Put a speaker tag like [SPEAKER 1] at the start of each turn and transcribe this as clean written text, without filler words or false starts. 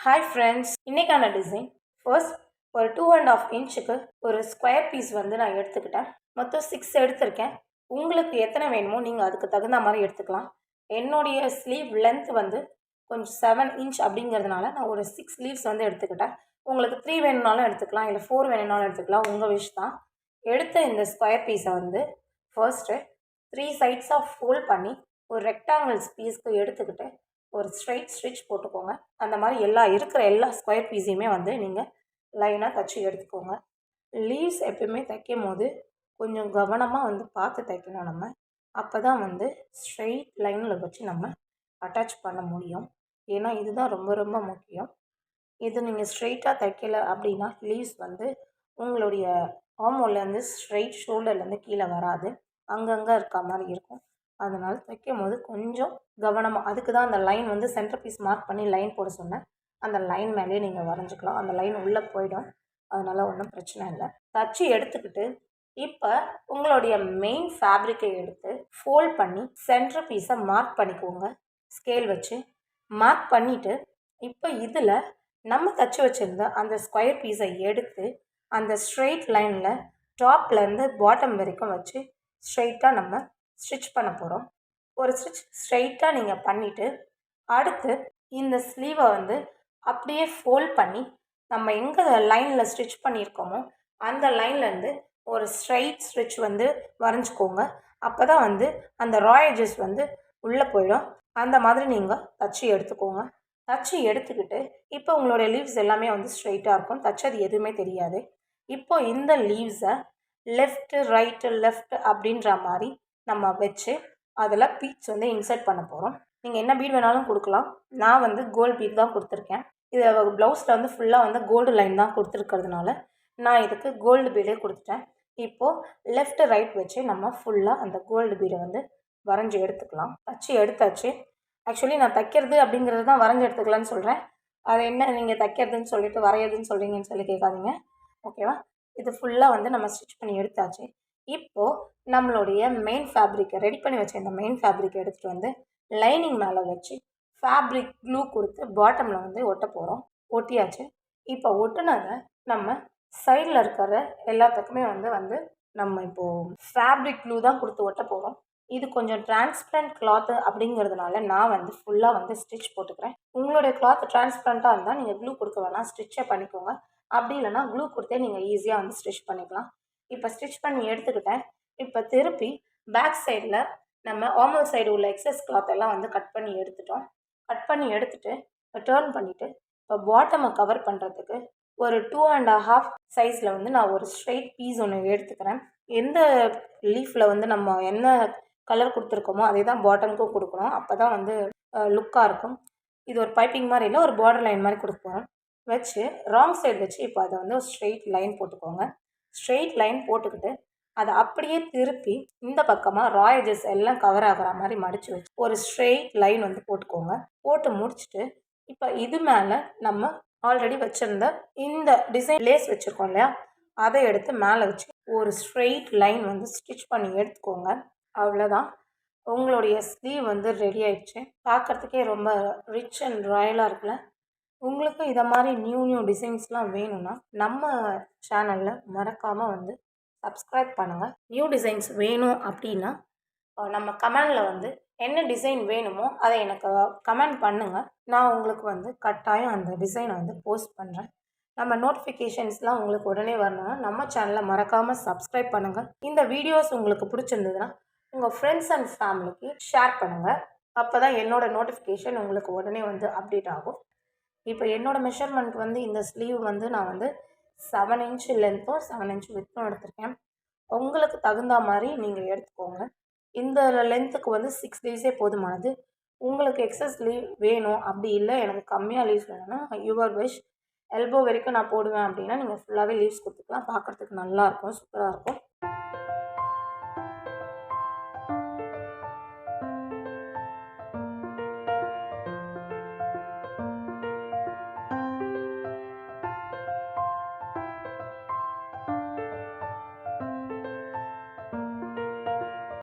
[SPEAKER 1] Hi friends, இன்றைக்கான design first ஒரு 2.5 இன்ச்சுக்கு ஒரு ஸ்கொயர் பீஸ் வந்து நான் எடுத்துக்கிட்டேன். மொத்தம் 6 எடுத்திருக்கேன். உங்களுக்கு எத்தனை வேணுமோ நீங்கள் அதுக்கு தகுந்த மாதிரி எடுத்துக்கலாம். என்னுடைய ஸ்லீவ் லென்த் வந்து கொஞ்சம் 7 இன்ச் அப்படிங்கிறதுனால நான் ஒரு 6 ஸ்லீவ்ஸ் வந்து எடுத்துக்கிட்டேன். உங்களுக்கு 3 வேணும்னாலும் எடுத்துக்கலாம், இல்லை 4 வேணும்னாலும் எடுத்துக்கலாம், உங்கள் விஷ் தான். எடுத்த இந்த ஸ்கொயர் பீஸை வந்து ஃபர்ஸ்ட்டு 3 சைட்ஸாக ஃபோல்ட் பண்ணி ஒரு ரெக்டாங்கிள்ஸ் பீஸ்க்கு எடுத்துக்கிட்டு ஒரு ஸ்ட்ரைட் ஸ்டிச் போட்டுக்கோங்க. அந்த மாதிரி இருக்கிற எல்லா ஸ்கொயர் பீஸையுமே வந்து நீங்கள் லைனாக தைச்சி எடுத்துக்கோங்க. லீவ்ஸ் எப்பயுமே தைக்கும் போது கொஞ்சம் கவனமாக வந்து பார்த்து தைக்கணும் நம்ம. அப்போ தான் வந்து ஸ்ட்ரைட் லைனில் வச்சு நம்ம அட்டாச் பண்ண முடியும். ஏன்னா இதுதான் ரொம்ப ரொம்ப முக்கியம். இது நீங்கள் ஸ்ட்ரெயிட்டாக தைக்கலை அப்படின்னா லீவ்ஸ் வந்து உங்களுடைய ஆர்மோலேருந்து ஸ்ட்ரைட் ஷோல்டர்லேருந்து கீழே வராது, அங்கங்கே இருக்க மாதிரி இருக்கும். அதனால் தைக்கும் போது கொஞ்சம் கவனமாக, அதுக்கு தான் அந்த லைன் வந்து சென்டர் பீஸ் மார்க் பண்ணி லைன் போட சொன்னேன். அந்த லைன் மேலேயே நீங்கள் வரைஞ்சிக்கலாம். அந்த லைன் உள்ளே போயிடும், அதனால் ஒன்றும் பிரச்சனை இல்லை. தச்சு எடுத்துக்கிட்டு இப்போ உங்களுடைய மெயின் ஃபேப்ரிக்கை எடுத்து ஃபோல்ட் பண்ணி சென்டர் பீஸை மார்க் பண்ணிக்கோங்க. ஸ்கேல் வச்சு மார்க் பண்ணிவிட்டு இப்போ இதில் நம்ம தச்சு வச்சுருந்த அந்த ஸ்கொயர் பீஸை எடுத்து அந்த ஸ்ட்ரெயிட் லைனில் டாப்லேருந்து பாட்டம் வரைக்கும் வச்சு ஸ்ட்ரெயிட்டாக நம்ம ஸ்டிச் பண்ண போகிறோம். ஒரு ஸ்டிச் ஸ்ட்ரெயிட்டாக நீங்கள் பண்ணிவிட்டு அடுத்து இந்த ஸ்லீவை வந்து அப்படியே ஃபோல்ட் பண்ணி நம்ம எங்கே லைனில் ஸ்டிச் பண்ணியிருக்கோமோ அந்த லைன்லேருந்து ஒரு ஸ்ட்ரைட் ஸ்டிச் வந்து வரைஞ்சிக்கோங்க. அப்போ தான் வந்து அந்த ராயேஜஸ் வந்து உள்ளே போயிடும். அந்த மாதிரி நீங்கள் தச்சு எடுத்துக்கோங்க. தச்சு எடுத்துக்கிட்டு இப்போ உங்களுடைய லீவ்ஸ் எல்லாமே வந்து ஸ்ட்ரெயிட்டாக இருக்கும், தச்சது எதுவுமே தெரியாது. இப்போ இந்த லீவ்ஸை லெஃப்ட்டு ரைட்டு லெஃப்ட் அப்படின்ற மாதிரி நம்ம வச்சு அதில் பீட்ஸ் வந்து இன்சர்ட் பண்ண போகிறோம். நீங்கள் என்ன பீட் வேணாலும் கொடுக்கலாம். நான் வந்து கோல்டு பீட் தான் கொடுத்துருக்கேன். இதில் ப்ளவுஸில் வந்து ஃபுல்லாக வந்து கோல்டு லைன் தான் கொடுத்துருக்கிறதுனால நான் இதுக்கு கோல்டு பீடே கொடுத்துட்டேன். இப்போது லெஃப்ட் ரைட் வச்சு நம்ம ஃபுல்லாக அந்த கோல்டு பீடை வந்து வரைஞ்சி எடுத்துக்கலாம். தச்சு எடுத்தாச்சு. ஆக்சுவலி நான் தைக்கிறது அப்படிங்கிறது தான் வரைஞ்சி எடுத்துக்கலான்னு சொல்கிறேன். அது என்ன நீங்கள் தைக்கிறதுன்னு சொல்லிட்டு வரையிறதுன்னு சொல்கிறீங்கன்னு சொல்லி கேட்காதீங்க, ஓகேவா? இது ஃபுல்லாக வந்து நம்ம ஸ்டிச் பண்ணி எடுத்தாச்சு. இப்போது நம்மளுடைய மெயின் ஃபேப்ரிக்கை ரெடி பண்ணி வச்ச இந்த மெயின் ஃபேப்ரிக்கை எடுத்துகிட்டு வந்து லைனிங் மேலே வச்சு ஃபேப்ரிக் க்ளூ கொடுத்து பாட்டமில் வந்து ஒட்ட போகிறோம். ஒட்டியாச்சு. இப்போ ஒட்டுனதை நம்ம சைடில் இருக்கிற எல்லாத்துக்குமே வந்து நம்ம இப்போது ஃபேப்ரிக் க்ளூ தான் கொடுத்து ஒட்ட போகிறோம். இது கொஞ்சம் டிரான்ஸ்பரண்ட் கிளாத்து அப்படிங்கிறதுனால நான் வந்து ஃபுல்லாக வந்து ஸ்டிச் போட்டுக்கிறேன். உங்களுடைய கிளாத் டிரான்ஸ்பரண்ட்டாக இருந்தால் நீங்கள் க்ளூ கொடுக்க வேணாம், ஸ்டிச்சை பண்ணிக்கோங்க. அப்படி இல்லைனா க்ளூ கொடுத்தே நீங்கள் ஈஸியாக வந்து ஸ்டிச் பண்ணிக்கலாம். இப்போ ஸ்டிச் பண்ணி எடுத்துக்கிட்டேன். இப்போ திருப்பி பேக் சைடில் நம்ம ஆர்மல் சைடு உள்ள எக்ஸஸ் கிளாத் எல்லாம் வந்து கட் பண்ணி எடுத்துட்டோம். கட் பண்ணி எடுத்துகிட்டு டேர்ன் பண்ணிவிட்டு இப்போ பாட்டமை கவர் பண்ணுறதுக்கு ஒரு 2.5 சைஸில் வந்து நான் ஒரு ஸ்ட்ரெயிட் பீஸ் ஒன்று எடுத்துக்கிறேன். எந்த லீஃபில் வந்து நம்ம என்ன கலர் கொடுத்துருக்கோமோ அதே தான் பாட்டமுக்கும் கொடுக்கணும். அப்போ தான் வந்து லுக்காக இருக்கும். இது ஒரு பைப்பிங் மாதிரி இல்லை, ஒரு பார்டர் லைன் மாதிரி கொடுப்போம். வச்சு ராங் சைடு வச்சு இப்போ அதை வந்து ஒரு ஸ்ட்ரெயிட் லைன் போட்டுக்கோங்க. ஸ்ட்ரெயிட் லைன் போட்டுக்கிட்டு அதை அப்படியே திருப்பி இந்த பக்கமாக ராயேஜஸ் எல்லாம் கவர் ஆகிற மாதிரி மடித்து வச்சு ஒரு ஸ்ட்ரெயிட் லைன் வந்து போட்டுக்கோங்க. போட்டு முடிச்சுட்டு இப்போ இது மேலே நம்ம ஆல்ரெடி வச்சுருந்த இந்த டிசைன் லேஸ் வச்சுருக்கோம் இல்லையா, அதை எடுத்து மேலே வச்சு ஒரு ஸ்ட்ரெயிட் லைன் வந்து ஸ்டிச் பண்ணி எடுத்துக்கோங்க. அவ்வளோதான், உங்களுடைய ஸ்லீவ் வந்து ரெடி ஆயிடுச்சு. பார்க்குறதுக்கே ரொம்ப ரிச் அண்ட் ராயலாக இருக்குல்ல. உங்களுக்கு இதை மாதிரி நியூ டிசைன்ஸ்லாம் வேணும்னா நம்ம சேனலில் மறக்காமல் வந்து சப்ஸ்கிரைப் பண்ணுங்கள். நியூ டிசைன்ஸ் வேணும் அப்படின்னா நம்ம கமெண்டில் வந்து என்ன டிசைன் வேணுமோ அதை எனக்கு கமெண்ட் பண்ணுங்கள். நான் உங்களுக்கு வந்து கட்டாயம் அந்த டிசைனை வந்து போஸ்ட் பண்ணுறேன். நம்ம நோட்டிஃபிகேஷன்ஸ்லாம் உங்களுக்கு உடனே வரணும்னா நம்ம சேனலை மறக்காமல் சப்ஸ்கிரைப் பண்ணுங்கள். இந்த வீடியோஸ் உங்களுக்கு பிடிச்சிருந்ததுன்னா உங்கள் ஃப்ரெண்ட்ஸ் அண்ட் ஃபேமிலிக்கு ஷேர் பண்ணுங்கள். அப்போ தான் என்னோடய நோட்டிஃபிகேஷன் உங்களுக்கு உடனே வந்து அப்டேட் ஆகும். இப்போ என்னோடய மெஷர்மெண்ட் வந்து இந்த ஸ்லீவ் வந்து நான் வந்து 7 இன்ச் லென்த்தும் 7 இன்ச் வித்தும் எடுத்திருக்கேன். உங்களுக்கு தகுந்த மாதிரி நீங்கள் எடுத்துக்கோங்க. இந்த லென்த்துக்கு வந்து 6 லீவ்ஸே போதுமானது. உங்களுக்கு எக்ஸஸ் லீவ் வேணும், அப்படி இல்லை எனக்கு கம்மியாக லீவ்ஸ் வேணும்னா யுவர் விஷ். எல்போ வரைக்கும் நான் போடுவேன் அப்படின்னா நீங்கள் ஃபுல்லாகவே லீவ்ஸ் கொடுத்துக்கலாம். பார்க்குறதுக்கு நல்லாயிருக்கும், சூப்பராக இருக்கும்.